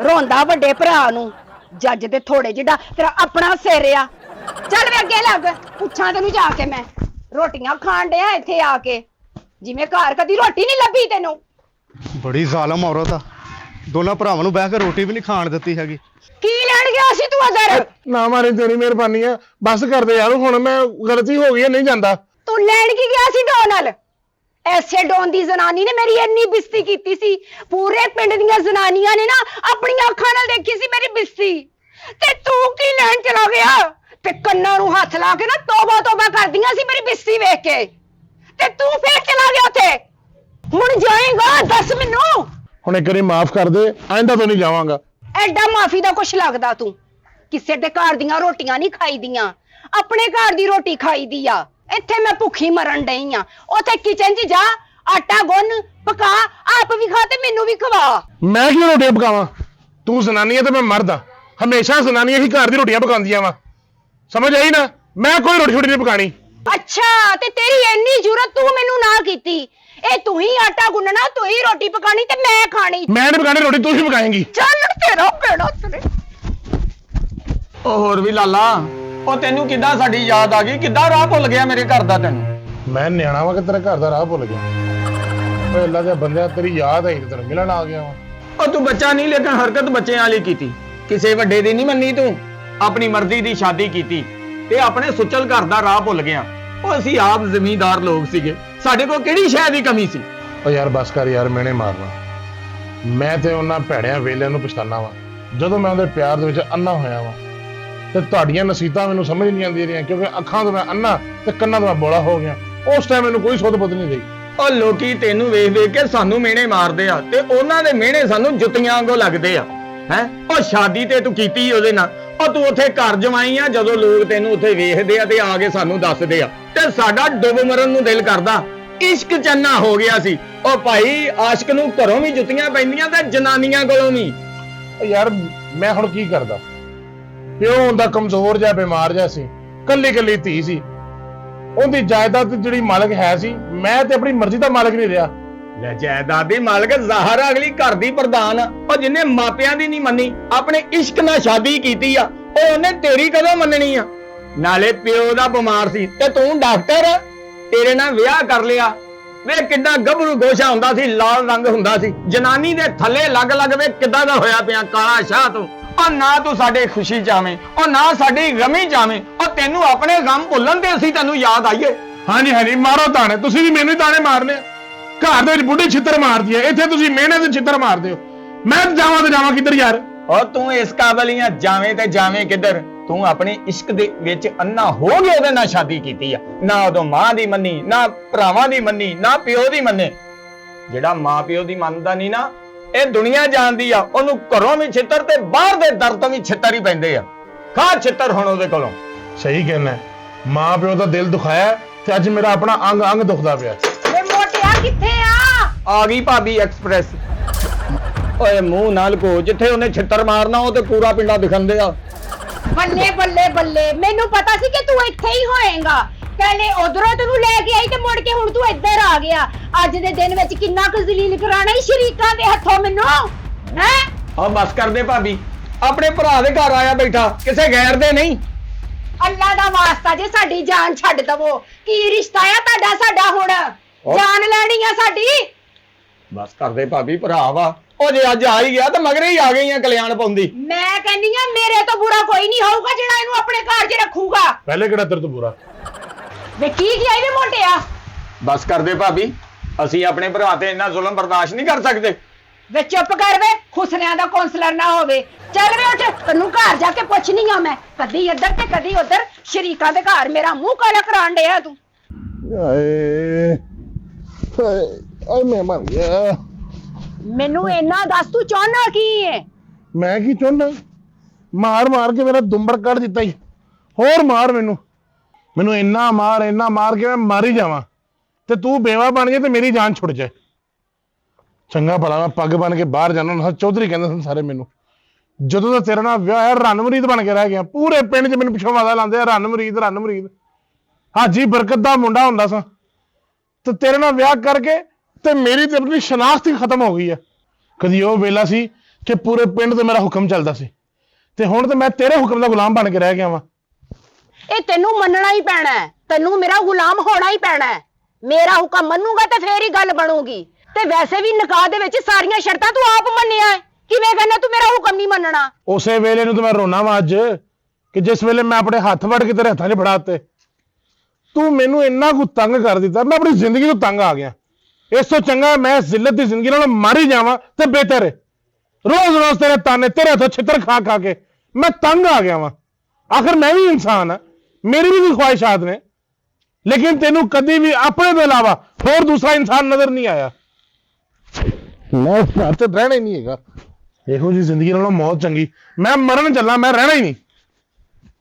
ਰੋਂਦਾ ਵੱਡੇ ਭਰਾ ਨੂੰ, ਜੱਜ ਦੇ ਥੋੜੇ ਜਿੱਡਾ ਤੇਰਾ ਆਪਣਾ ਸਿਰ ਆ। ਚੱਲ ਵੇ ਅੱਗੇ ਲੱਗ, ਪੁੱਛਾਂ ਤੈਨੂੰ ਜਾ ਕੇ ਮੈਂ। ਰੋਟੀਆਂ ਖਾਣ ਡਿਆ ਇੱਥੇ ਆ ਕੇ, ਜਿਵੇਂ ਘਰ ਕਦੀ ਰੋਟੀ ਨਹੀਂ ਲੱਭੀ ਤੈਨੂੰ। ਬੜੀ ਜ਼ਾਲਮ ਔਰਤ ਆ, ਦੋਨਾਂ ਭਰਾਵਾਂ ਨੂੰ ਬਹਿ ਕੇ ਰੋਟੀ ਵੀ ਨਹੀਂ ਖਾਣ ਦਿੱਤੀ ਹੈਗੀ। ਕੀ ਲੈਣ ਗਿਆ ਸੀ ਤੂੰ ਅਦਰ? ਨਾ ਮਾਰੀ, ਤੇਰੀ ਮਿਹਰਬਾਨੀ ਆ, ਬਸ ਕਰਦੇ ਯਾਰ, ਹੁਣ ਮੈਂ ਗਲਤੀ ਹੋ ਗਈ ਹੈ, ਨਹੀਂ ਜਾਂਦਾ। ਤੂੰ ਲੈਣ ਕੀ ਗਿਆ ਸੀ ਡੋਨ ਨਾਲ? ਐਸੇ ਡੋਨ ਦੀ ਜ਼ਨਾਨੀ ਨੇ ਮੇਰੀ ਇੰਨੀ ਬਿਸਤੀ ਕੀਤੀ ਸੀ, ਪੂਰੇ ਪਿੰਡ ਦੀਆਂ ਜ਼ਨਾਨੀਆਂ ਨੇ ਨਾ ਆਪਣੀਆਂ ਅੱਖਾਂ ਨਾਲ ਦੇਖੀ ਸੀ ਮੇਰੀ ਬਿਸਤੀ, ਤੇ ਤੂੰ ਕੀ ਲੈਣ ਚਲਾ ਗਿਆ? ਤੇ ਕੰਨਾਂ ਨੂੰ ਹੱਥ ਲਾ ਕੇ ਨਾ ਤੋਬਾ ਤੋਬਾ ਕਰਦੀਆਂ ਸੀ ਮੇਰੀ ਬਿਸਤੀ ਵੇਖ ਕੇ, ਤੇ ਤੂੰ ਫੇਰ ਚਲਾ ਗਿਆ ਉੱਥੇ। ਹੁਣ ਜਾਏਗਾ ਦੱਸ ਮੈਨੂੰ? ਹੁਣ ਇੱਕ ਵਾਰੀ ਮਾਫ ਕਰ ਦੇ, ਆਇੰਦਾ ਤੋਂ ਨਹੀਂ ਜਾਵਾਂਗਾ। ਐਡਾ ਮਾਫੀ ਦਾ ਕੁਛ ਲੱਗਦਾ ਤੂੰ? ਕਿਸੇ ਦੇ ਘਰ ਦੀਆਂ ਰੋਟੀਆਂ ਨਹੀਂ ਖਾਈਦੀਆਂ, ਆਪਣੇ ਘਰ ਦੀ ਰੋਟੀ ਖਾਈਦੀ ਆ। ਇੱਥੇ ਮੈਂ ਭੁੱਖੀ ਮਰਨ ਡਈ ਆ, ਉੱਥੇ ਕਿਚਨ 'ਚ ਜਾ, ਆਟਾ ਗੁੰਨ, ਪਕਾ, ਆਪ ਵੀ ਖਾ ਤੇ ਮੈਨੂੰ ਵੀ ਖਵਾ। ਮੈਂ ਕਿਉਂ ਰੋਟੀਆਂ ਪਕਾਵਾਂ? ਤੂੰ ਜ਼ਨਾਨੀ ਹੈ ਤੇ ਮੈਂ ਮਰਦ ਆ। ਹਮੇਸ਼ਾ ਜ਼ਨਾਨੀਆਂ ਹੀ ਘਰ ਦੀ ਰੋਟੀਆਂ ਪਕਾਉਂਦੀਆਂ ਵਾ, ਸਮਝ ਆਈ ਨਾ? ਮੈਂ ਕੋਈ ਰੋਟੀ ਨਹੀਂ ਪਕਾਣੀ। ਅੱਛਾ, ਤੇ ਤੇਰੀ ਇੰਨੀ ਜ਼ਰੂਰਤ ਤੂੰ ਮੈਨੂੰ ਨਾ ਕੀਤੀ। ਇਹ ਤੂੰ ਹੀ ਆਟਾ ਗੁੰਨਣਾ, ਤੂੰ ਹੀ ਰੋਟੀ ਪਕਾਣੀ ਤੇ ਮੈਂ ਖਾਣੀ। ਮੈਂ ਨਹੀਂ ਪਕਾਣੀ ਰੋਟੀ, ਤੂੰ ਹੀ ਪਕਾਏਂਗੀ। ਚੱਲ ਤੇਰਾ ਬੇੜਾ ਤੇਰੇ। ਉਹ ਹੋਰ ਵੀ ਲਾਲਾ, ਉਹ ਤੈਨੂੰ ਕਿੱਦਾਂ ਸਾਡੀ ਯਾਦ ਆ ਗਈ? ਕਿੱਦਾਂ ਰਾਹ ਭੁੱਲ ਗਿਆ ਮੇਰੇ ਘਰ ਦਾ ਤੈਨੂੰ? ਮੈਂ ਨਿਆਣਾ ਵਾ ਕਿ ਤੇਰੇ ਘਰ ਦਾ ਰਾਹ ਭੁੱਲ ਗਿਆ? ਓਏ ਅੱਲਾ ਦੇ ਬੰਦਿਆ, ਤੇਰੀ ਯਾਦ ਆਈ ਤੇ ਤੈਨੂੰ ਮਿਲਣ ਆ ਗਿਆ ਵਾ। ਉਹ ਤੂੰ ਬੱਚਾ ਨਹੀਂ, ਲੇਕਿਨ ਹਰਕਤ ਬੱਚਿਆਂ ਵਾਲੀ ਕੀਤੀ। ਕਿਸੇ ਵੱਡੇ ਦੀ ਨਹੀਂ ਮੰਨੀ ਤੂੰ, ਆਪਣੀ ਮਰਜ਼ੀ ਦੀ ਸ਼ਾਦੀ ਕੀਤੀ ਤੇ ਆਪਣੇ ਸੁਚਲ ਘਰ ਦਾ ਰਾਹ ਭੁੱਲ ਗਿਆ। ਉਹ ਅਸੀਂ ਆਪ ਜ਼ਮੀਂਦਾਰ ਲੋਕ ਸੀਗੇ, ਸਾਡੇ ਕੋਲ ਕਿਹੜੀ ਸ਼ੈ ਦੀ ਕਮੀ ਸੀ? ਉਹ ਯਾਰ ਬਸ ਕਰ ਯਾਰ, ਮਿਹਣੇ ਮਾਰਨਾ। ਮੈਂ ਤੇ ਉਹਨਾਂ ਭੈੜਿਆਂ ਵੇਲਿਆਂ ਨੂੰ ਪਛਤਾਨਾ ਵਾ ਜਦੋਂ ਮੈਂ ਉਹਦੇ ਪਿਆਰ ਦੇ ਵਿੱਚ ਅੰਨਾ ਹੋਇਆ ਵਾ, ਤੇ ਤੁਹਾਡੀਆਂ ਨਸੀਹਤਾਂ ਮੈਨੂੰ ਸਮਝ ਨਹੀਂ ਆਉਂਦੀਆਂ ਰਹੀਆਂ, ਕਿਉਂਕਿ ਅੱਖਾਂ ਤੋਂ ਮੈਂ ਅੰਨਾ ਤੇ ਕੰਨਾਂ ਤੋਂ ਮੈਂ ਬੋਲਾ ਹੋ ਗਿਆ। ਉਸ ਟਾਈਮ ਮੈਨੂੰ ਕੋਈ ਸੁੱਧ ਬੁੱਧ ਨਹੀਂ ਰਹੀ। ਉਹ ਲੋਕੀ ਤੈਨੂੰ ਵੇਖ ਵੇਖ ਕੇ ਸਾਨੂੰ ਮਿਹਣੇ ਮਾਰਦੇ ਆ ਤੇ ਉਹਨਾਂ ਦੇ ਮਿਹਣੇ ਸਾਨੂੰ ਜੁੱਤੀਆਂ ਵਾਂਗੂ ਲੱਗਦੇ ਆ। ਹੈ ਉਹ ਸ਼ਾਦੀ ਤੇ ਤੂੰ ਕੀਤੀ ਉਹਦੇ ਨਾਲ, ਉਹ ਤੂੰ ਉੱਥੇ ਘਰ ਜਮਾਈ ਆ, ਜਦੋਂ ਲੋਕ ਤੈਨੂੰ ਉੱਥੇ ਵੇਖਦੇ ਆ ਤੇ ਆ ਕੇ ਸਾਨੂੰ ਦੱਸਦੇ ਆ ਤੇ ਸਾਡਾ ਡੁੱਬ ਮਰਨ ਨੂੰ ਦਿਲ ਕਰਦਾ। ਇਸ਼ਕ ਚੰਨਾ ਹੋ ਗਿਆ ਸੀ। ਉਹ ਭਾਈ ਆਸ਼ਕ ਨੂੰ ਘਰੋਂ ਵੀ ਜੁੱਤੀਆਂ ਪੈਂਦੀਆਂ ਤੇ ਜਨਾਨੀਆਂ ਕੋਲੋਂ ਵੀ। ਉਹ ਯਾਰ ਮੈਂ ਹੁਣ ਕੀ ਕਰਦਾ? ਪਿਓ ਹੁੰਦਾ ਕਮਜ਼ੋਰ ਜਿਹਾ ਬਿਮਾਰ ਜਿਹਾ ਸੀ, ਕੱਲੀ ਕੱਲੀ ਧੀ ਸੀ, ਉਹਦੀ ਜਾਇਦਾਦ ਜਿਹੜੀ ਮਾਲਕ ਹੈ ਸੀ, ਮੈਂ ਤੇ ਆਪਣੀ ਮਰਜ਼ੀ ਦਾ ਮਾਲਕ ਨਹੀਂ ਰਿਹਾ। ਲੈ ਜਾਇਦਾਦ ਦੀ ਮਾਲਕ ਜ਼ਾਹਰ ਅਗਲੀ ਘਰ ਦੀ ਪ੍ਰਧਾਨ ਆ। ਉਹ ਜਿੰਨੇ ਮਾਪਿਆਂ ਦੀ ਨਹੀਂ ਮੰਨੀ, ਆਪਣੇ ਇਸ਼ਕ ਨਾਲ ਸ਼ਾਦੀ ਕੀਤੀ ਆ, ਉਹ ਉਹਨੇ ਤੇਰੀ ਕਦੋਂ ਮੰਨਣੀ ਆ? ਨਾਲੇ ਪਿਓ ਦਾ ਬਿਮਾਰ ਸੀ ਤੇ ਤੂੰ ਡਾਕਟਰ, ਤੇਰੇ ਨਾਲ ਵਿਆਹ ਕਰ ਲਿਆ। ਵੇ ਕਿੱਦਾਂ ਗੱਭਰੂ ਗੋਸ਼ਾ ਹੁੰਦਾ ਸੀ, ਲਾਲ ਰੰਗ ਹੁੰਦਾ ਸੀ, ਜਨਾਨੀ ਦੇ ਥੱਲੇ ਲੱਗ ਲੱਗ ਵੇ ਕਿੱਦਾਂ ਦਾ ਹੋਇਆ ਪਿਆ ਕਾਲਾ ਸ਼ਾਹ ਤੂੰ। ਉਹ ਨਾ ਤੂੰ ਸਾਡੇ ਖੁਸ਼ੀ ਚਾਵੇਂ, ਉਹ ਨਾ ਸਾਡੀ ਗਮੀ ਚਾਵੇਂ, ਉਹ ਤੈਨੂੰ ਆਪਣੇ ਗਮ ਭੁੱਲਣ ਤੇ ਅਸੀਂ ਤੈਨੂੰ ਯਾਦ ਆਈਏ। ਹਾਂਜੀ ਹਾਂਜੀ, ਮਾਰੋ ਤਾਣੇ, ਤੁਸੀਂ ਵੀ ਮੈਨੂੰ ਹੀ ਤਾਣੇ ਮਾਰਨੇ ਆ। ਘਰ ਦੇ ਵਿੱਚ ਬੁੱਢੀ ਛਿੱਤਰ ਮਾਰਦੀ ਹੈ, ਇੱਥੇ ਤੁਸੀਂ ਮਿਹਣੇ ਦੇ ਛਿੱਤਰ ਮਾਰਦੇ ਹੋ। ਮੈਂ ਜਾਵਾਂ ਤੇ ਜਾਵਾਂ ਕਿੱਧਰ ਯਾਰ? ਉਹ ਤੂੰ ਇਸ ਕਾਬਲ ਹੀ ਆ, ਜਾਵੇਂ ਤੇ ਜਾਵੇਂ ਕਿੱਧਰ? ਤੂੰ ਆਪਣੇ ਇਸ਼ਕ ਦੇ ਵਿੱਚ ਅੰਨਾ ਹੋ ਕੇ ਉਹਦੇ ਨਾਲ ਸ਼ਾਦੀ ਕੀਤੀ ਆ। ਨਾ ਉਦੋਂ ਮਾਂ ਦੀ ਮੰਨੀ, ਨਾ ਭਰਾਵਾਂ ਦੀ ਮੰਨੀ, ਨਾ ਪਿਓ ਦੀ ਮੰਨੇ। ਜਿਹੜਾ ਮਾਂ ਪਿਓ ਦੀ ਮੰਨਦਾ ਨਹੀਂ ਨਾ, ਇਹ ਦੁਨੀਆ ਜਾਣਦੀ ਆ। ਉਹਨੂੰ ਘਰੋਂ ਵੀ ਛਿੱਤਰ ਤੇ ਬਾਹਰ ਦੇ ਦਰ ਤੋਂ ਵੀ ਛਿੱਤਰ ਹੀ ਪੈਂਦੇ ਆ। ਖਾ ਛਿੱਤਰ ਹੁਣ ਉਹਦੇ ਕੋਲੋਂ। ਸਹੀ ਕਹਿਣਾ, ਮਾਂ ਪਿਓ ਦਾ ਦਿਲ ਦੁਖਾਇਆ ਤੇ ਅੱਜ ਮੇਰਾ ਆਪਣਾ ਅੰਗ ਅੰਗ ਦੁਖਦਾ ਪਿਆ। ਵੇ ਮੋਟਿਆ ਕਿੱਥੇ ਆ ਗਈ ਭਾਬੀ ਐਕਸਪ੍ਰੈਸ। ਓਏ ਮੂੰਹ ਨਾਲ ਕੋ, ਜਿੱਥੇ ਉਹਨੇ ਛਿੱਤਰ ਮਾਰਨਾ ਉਹ ਤੇ ਪੂਰਾ ਪਿੰਡਾ ਦਿਖਾਉਂਦੇ ਆ। ਬੱਲੇ ਬੱਲੇ ਬੱਲੇ, ਮੈਨੂੰ ਪਤਾ ਸੀ ਕਿ ਤੂੰ ਇੱਥੇ ਹੀ ਹੋਏਗਾ। ਪਹਿਲੇ ਉਧਰੋਂ ਤੈਨੂੰ ਲੈ ਕੇ ਆਈ ਤੇ ਮੁੜ ਕੇ ਹੁਣ ਤੂੰ ਇੱਧਰ ਆ ਗਿਆ। ਅੱਜ ਦੇ ਦਿਨ ਵਿੱਚ ਕਿੰਨਾ ਕੁ ਜ਼ਲੀਲ ਕਰਾਣਾ ਈ ਸ਼ਰੀਕਾਂ ਦੇ ਹੱਥੋਂ ਮੈਨੂੰ, ਹੈ? ਹਾਂ ਬਸ ਕਰਦੇ ਭਾਬੀ, ਆਪਣੇ ਭਰਾ ਦੇ ਘਰ ਆਇਆ ਬੈਠਾ, ਕਿਸੇ ਗੈਰ ਦੇ ਨਹੀਂ। ਅੱਲਾ ਦਾ ਵਾਸਤਾ ਜੇ ਸਾਡੀ ਜਾਨ ਛੱਡ ਦਵੋ। ਕੀ ਰਿਸ਼ਤਾ ਆ ਤੁਹਾਡਾ ਸਾਡਾ ਹੁਣ? ਜਾਨ ਲੈਣੀ ਆ ਸਾਡੀ? ਬਸ ਕਰਦੇ ਭਾਬੀ, ਭਰਾ ਵਾ ਉਹ। ਜੇ ਅੱਜ ਆ ਹੀ ਗਿਆ ਤਾਂ ਮਗਰੇ ਹੀ ਆ ਗਈਆਂ ਕਲਿਆਣ ਪਾਉਂਦੀ। ਮੈਂ ਕਹਿੰਦੀ ਆ ਮੇਰੇ ਤੋਂ ਬੁਰਾ ਕੋਈ ਨਹੀਂ ਹੋਊਗਾ ਜਿਹੜਾ ਇਹਨੂੰ ਆਪਣੇ ਘਰ 'ਚ ਰੱਖੂਗਾ। ਪਹਿਲੇ ਕਿਹੜਾ ਤੇਰੇ ਤੋਂ ਬੁਰਾ? ਵੇ ਕੀ ਗਿਆ ਇਹ ਮੋਟਿਆ? ਬਸ ਕਰਦੇ ਭਾਬੀ, ਅਸੀਂ ਆਪਣੇ ਭਰਾ ਤੇ ਇੰਨਾ ਜ਼ੁਲਮ ਬਰਦਾਸ਼ਤ ਨਹੀਂ ਕਰ ਸਕਦੇ। ਵੇ ਚੁੱਪ ਕਰ ਵੇ, ਖੁਸਰਿਆਂ ਦਾ ਕੌਂਸਲਰ ਨਾ ਹੋਵੇ। ਚੱਲ ਵੇ ਉੱਠ, ਤੈਨੂੰ ਘਰ ਜਾ ਕੇ ਪੁੱਛਣੀ ਆ ਮੈਂ। ਕਦੀ ਇੱਧਰ ਤੇ ਕਦੀ ਉੱਧਰ, ਸ਼ਰੀਕਾਂ ਦੇ ਘਰ ਮੇਰਾ ਮੂੰਹ ਕਾਲਾ ਕਰਾਣ ਡਿਆ ਤੂੰ। ਏ ਮੈਂ ਮਰ ਗਿਆ। ਮੈਨੂੰ ਇੰਨਾ ਦੱਸ ਤੂੰ ਚਾਹੁੰਦਾ ਕੀ ਹੈ? ਮੈਂ ਕੀ ਚਾਹੁੰਦਾ? ਮਾਰ ਮਾਰ ਕੇ ਮੇਰਾ ਦੁੰਬੜ ਕੱਢ ਦਿੱਤਾ ਹੀ। ਹੋਰ ਮਾਰ ਮੈਨੂੰ ਇੰਨਾ ਮਾਰ ਕੇ ਮੈਂ ਮਰ ਹੀ ਜਾਵਾਂ ਤੇ ਤੂੰ ਬੇਵਾ ਬਣ ਜਾਏ ਤੇ ਮੇਰੀ ਜਾਨ ਛੁੱਟ ਜਾਏ। ਚੰਗਾ ਭਲਾ ਮੈਂ ਪੱਗ ਬਣ ਕੇ ਬਾਹਰ ਜਾਂਦਾ ਹੁੰਦਾ, ਚੌਧਰੀ ਕਹਿੰਦੇ ਸਨ ਸਾਰੇ ਮੈਨੂੰ। ਜਦੋਂ ਦਾ ਤੇਰੇ ਨਾਲ ਵਿਆਹ ਹੋਇਆ ਰਣਮਰੀਦ ਬਣ ਕੇ ਰਹਿ ਗਿਆ। ਪੂਰੇ ਪਿੰਡ 'ਚ ਮੈਨੂੰ ਪਿੱਛੋਂ ਵਾਦਾ ਲਾਉਂਦੇ ਆ ਰਣਮਰੀਦ। ਹਾਜੀ ਬਰਕਤ ਦਾ ਮੁੰਡਾ ਹੁੰਦਾ ਸਾਂ ਤੇ ਤੇਰੇ ਨਾਲ ਵਿਆਹ ਕਰਕੇ ਤੇ ਮੇਰੀ ਤੇ ਆਪਣੀ ਸ਼ਨਾਖਤ ਹੀ ਖਤਮ ਹੋ ਗਈ ਆ। ਕਦੀ ਉਹ ਵੇਲਾ ਸੀ ਕਿ ਪੂਰੇ ਪਿੰਡ ਤੇ ਮੇਰਾ ਹੁਕਮ ਚੱਲਦਾ ਸੀ ਤੇ ਹੁਣ ਤੇ ਮੈਂ ਤੇਰੇ ਹੁਕਮ ਦਾ ਗੁਲਾਮ ਬਣ ਕੇ ਰਹਿ ਗਿਆ ਵਾਂ। ਇਹ ਤੈਨੂੰ ਮੰਨਣਾ ਹੀ ਪੈਣਾ ਹੈ, ਤੈਨੂੰ ਮੇਰਾ ਗੁਲਾਮ ਹੋਣਾ ਹੀ ਪੈਣਾ ਹੈ। ਮੇਰਾ ਹੁਕਮ ਮੰਨੂਗਾ ਤੇ ਫੇਰ ਹੀ ਗੱਲ ਬਣੂਗੀ। ਤੇ ਵੈਸੇ ਵੀ ਨਿਕਾਹ ਦੇ ਵਿੱਚ ਸਾਰੀਆਂ ਸ਼ਰਤਾਂ ਤੂੰ ਆਪ ਮੰਨਿਆ ਹੈ, ਕਿਵੇਂ ਕਹਿੰਦਾ ਤੂੰ ਮੇਰਾ ਹੁਕਮ ਨਹੀਂ ਮੰਨਣਾ? ਉਸੇ ਵੇਲੇ ਨੂੰ ਤੇ ਮੈਂ ਰੋਣਾ ਵਾ ਅੱਜ ਕਿ ਜਿਸ ਵੇਲੇ ਮੈਂ ਆਪਣੇ ਹੱਥ ਵੜ ਕੇ ਤੇਰੇ ਹੱਥਾਂ 'ਚ ਫੜਾਤੇ। ਤੂੰ ਮੈਨੂੰ ਇੰਨਾ ਕੁ ਤੰਗ ਕਰ ਦਿੱਤਾ, ਮੈਂ ਆਪਣੀ ਜ਼ਿੰਦਗੀ ਤੋਂ ਤੰਗ ਆ ਗਿਆ। ਇਸ ਤੋਂ ਚੰਗਾ ਮੈਂ ਜ਼ਿਲਤ ਦੀ ਜ਼ਿੰਦਗੀ ਨਾਲ ਮਰ ਹੀ ਜਾਵਾਂ ਤੇ ਬਿਹਤਰ ਹੈ। ਰੋਜ਼ ਤੇਰੇ ਤਾਨੇ, ਤੇਰੇ ਹੱਥੋਂ ਛਿੱਤਰ ਖਾ ਕੇ ਮੈਂ ਤੰਗ ਆ ਗਿਆ ਵਾਂ। ਆਖਰ ਮੈਂ ਵੀ ਇਨਸਾਨ ਆ, ਮੇਰੀ ਵੀ ਖੁਆਇਸ਼ਾਤ ਨੇ, ਲੇਕਿਨ ਤੈਨੂੰ ਕਦੀ ਵੀ ਆਪਣੇ ਤੋਂ ਇਲਾਵਾ ਹੋਰ ਦੂਸਰਾ ਇਨਸਾਨ ਨਜ਼ਰ ਨਹੀਂ ਆਇਆ। ਮੈਂ ਉਸ ਘਰ 'ਚ ਰਹਿਣਾ ਹੀ ਨਹੀਂ ਹੈਗਾ। ਇਹੋ ਜਿਹੀ ਜ਼ਿੰਦਗੀ ਨਾਲੋਂ ਮੌਤ ਚੰਗੀ। ਮੈਂ ਮਰਨ ਚੱਲਾਂ, ਮੈਂ ਰਹਿਣਾ ਹੀ ਨਹੀਂ।